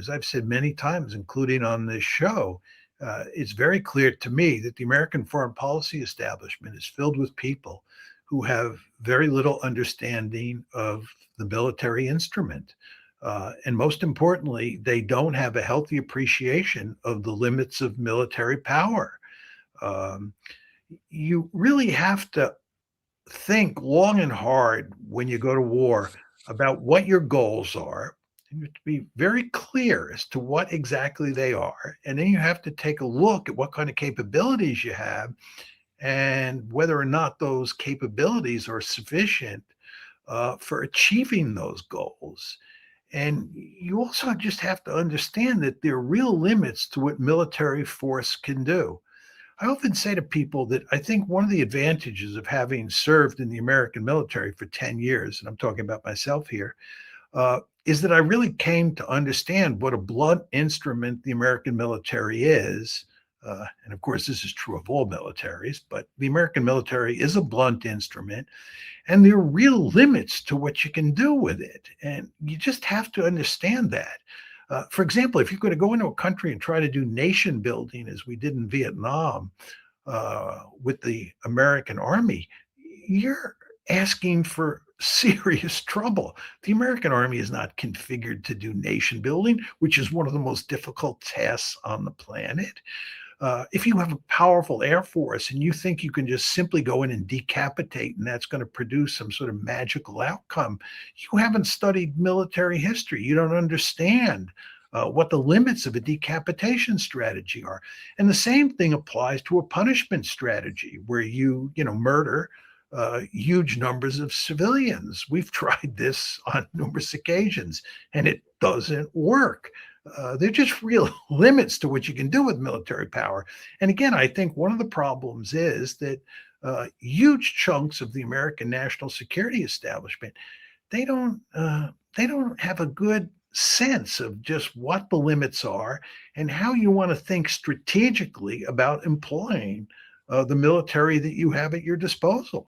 as I've said many times, including on this show, it's very clear to me that the American foreign policy establishment is filled with people who have very little understanding of the military instrument. And most importantly, they don't have a healthy appreciation of the limits of military power. Um, you really have to think long and hard when you go to war about what your goals are. You have to be very clear as to what exactly they are. And then you have to take a look at what kind of capabilities you have and whether or not those capabilities are sufficient for achieving those goals. And you also just have to understand that there are real limits to what military force can do. I often say to people that I think one of the advantages of having served in the American military for 10 years, and I'm talking about myself here, is that I really came to understand what a blunt instrument the American military is. And of course, this is true of all militaries, but the American military is a blunt instrument, and there are real limits to what you can do with it. And you just have to understand that. For example, if you're going to go into a country and try to do nation building, as we did in Vietnam with the American Army, you're asking for serious trouble. The American Army is not configured to do nation building, which is one of the most difficult tasks on the planet. If you have a powerful air force and you think you can just simply go in and decapitate and that's going to produce some sort of magical outcome, you haven't studied military history. You don't understand what the limits of a decapitation strategy are. And the same thing applies to a punishment strategy where you murder huge numbers of civilians. We've tried this on numerous occasions and it doesn't work. There are just real limits to what you can do with military power. And again, I think one of the problems is that huge chunks of the American national security establishment they don't have a good sense of just what the limits are and how you want to think strategically about employing the military that you have at your disposal.